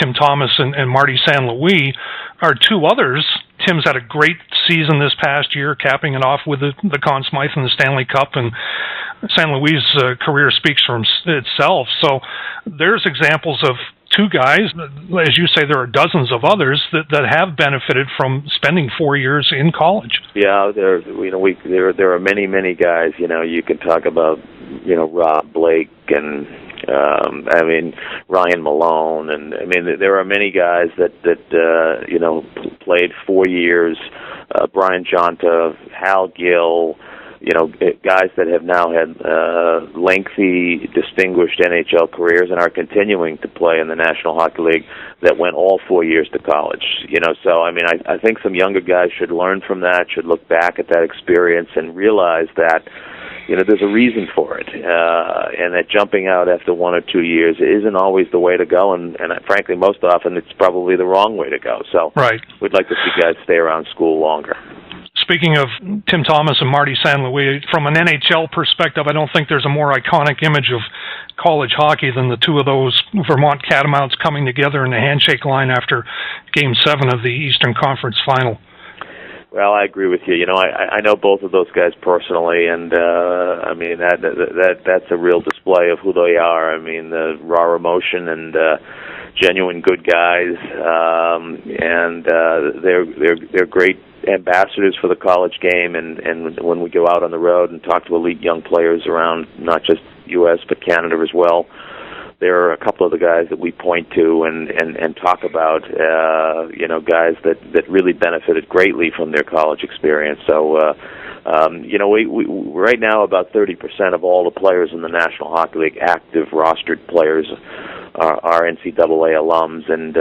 Tim Thomas and Marty St. Louis are two others. Tim's had a great season this past year, capping it off with the Conn Smythe and the Stanley Cup, and St. Louis' career speaks for itself. So there's examples of two guys. As you say, there are dozens of others that have benefited from spending 4 years in college. Yeah, there are many guys. You can talk about Rob Blake and Ryan Malone, and there are many guys that played 4 years. Brian Jonta, Hal Gill, guys that have now had lengthy, distinguished NHL careers and are continuing to play in the National Hockey League that went all 4 years to college. So I think some younger guys should learn from that, should look back at that experience and realize that there's a reason for it, and that jumping out after 1 or 2 years isn't always the way to go, and frankly, most often it's probably the wrong way to go. So right. We'd like to see guys stay around school longer. Speaking of Tim Thomas and Marty St. Louis, from an NHL perspective, I don't think there's a more iconic image of college hockey than the two of those Vermont Catamounts coming together in the handshake line after Game 7 of the Eastern Conference Final. Well, I agree with you. I know both of those guys personally, and that's a real display of who they are. The raw emotion and genuine good guys, and they're great ambassadors for the college game. And when we go out on the road and talk to elite young players around not just U.S. but Canada as well, there are a couple of the guys that we point to and talk about, guys that really benefited greatly from their college experience. So, we right now about 30% of all the players in the National Hockey League, active rostered players, are NCAA alums, and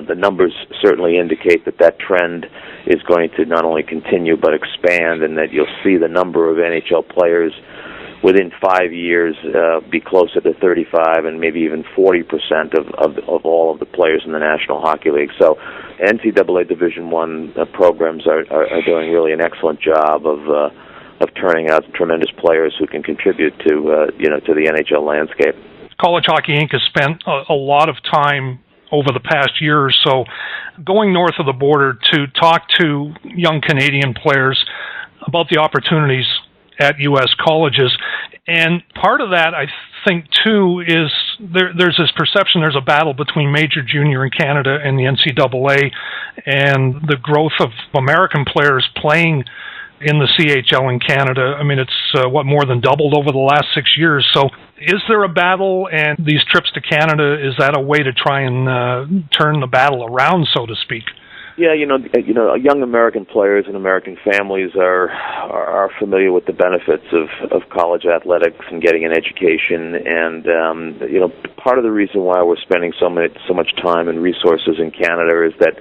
the numbers certainly indicate that trend is going to not only continue but expand, and that you'll see the number of NHL players within 5 years be closer to 35 and maybe even 40% of all of the players in the National Hockey League. So NCAA Division I programs are doing really an excellent job of turning out tremendous players who can contribute to the NHL landscape. College Hockey Inc. has spent a lot of time over the past year or so going north of the border to talk to young Canadian players about the opportunities at U.S. colleges. And part of that, I think, too, is there's this perception there's a battle between major junior in Canada and the NCAA, and the growth of American players playing in the CHL in Canada. It's more than doubled over the last 6 years. So is there a battle, and these trips to Canada, is that a way to try and turn the battle around, so to speak? Yeah, young American players and American families are familiar with the benefits of college athletics and getting an education, and part of the reason why we're spending so much time and resources in Canada is that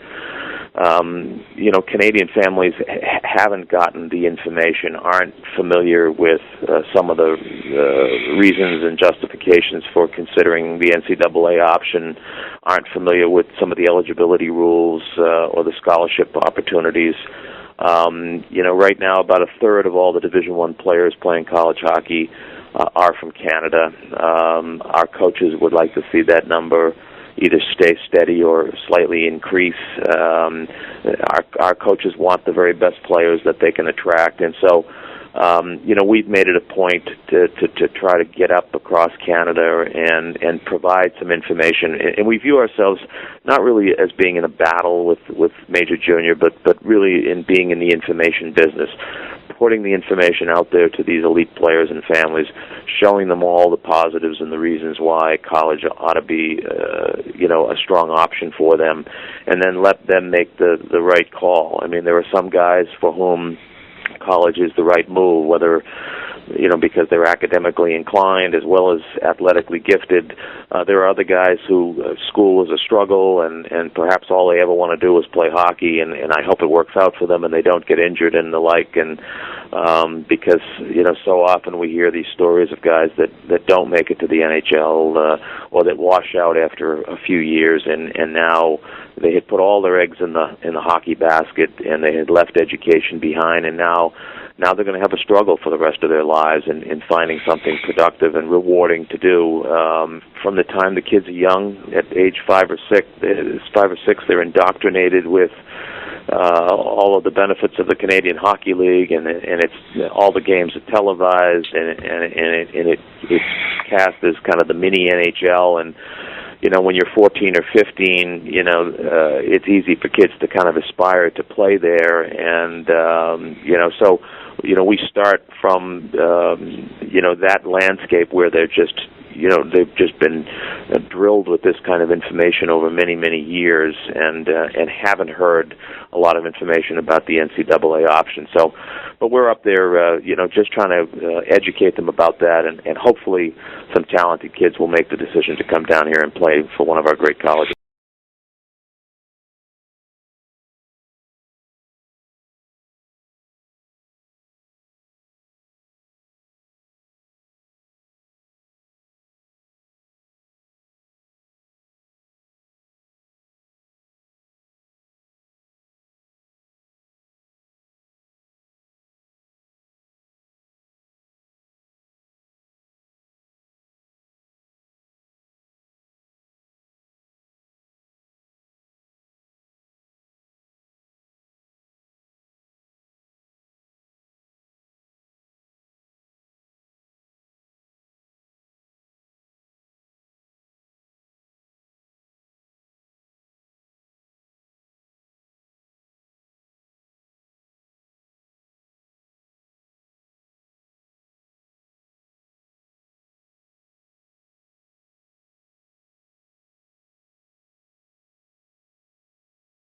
Canadian families haven't gotten the information, aren't familiar with some of the reasons and justifications for considering the NCAA option, aren't familiar with some of the eligibility rules or the scholarship opportunities. Right now, about a third of all the Division I players playing college hockey are from Canada. Our coaches would like to see that number either stay steady or slightly increase. Our coaches want the very best players that they can attract, and so we've made it a point to try to get up across Canada and provide some information. And we view ourselves not really as being in a battle with major junior, but really in being in the information business, putting the information out there to these elite players and families, showing them all the positives and the reasons why college ought to be a strong option for them, and then let them make the right call. There are some guys for whom college is the right move, whether because they're academically inclined as well as athletically gifted. There are other guys who school is a struggle, and perhaps all they ever want to do is play hockey, and I hope it works out for them and they don't get injured and the like. And because so often we hear these stories of guys that don't make it to the NHL or that wash out after a few years, and now they had put all their eggs in the hockey basket, and they had left education behind, and now now they're going to have a struggle for the rest of their lives in finding something productive and rewarding to do. From the time the kids are young, at age 5 or 6, they're indoctrinated with all of the benefits of the Canadian Hockey League, and it's all the games are televised, and it's cast as kind of the mini NHL. And when you're 14 or 15, it's easy for kids to kind of aspire to play there, and so we start from that landscape where they're just they've just been drilled with this kind of information over many, many years, and haven't heard a lot of information about the NCAA option. So, but we're up there, just trying to educate them about that, and hopefully some talented kids will make the decision to come down here and play for one of our great colleges.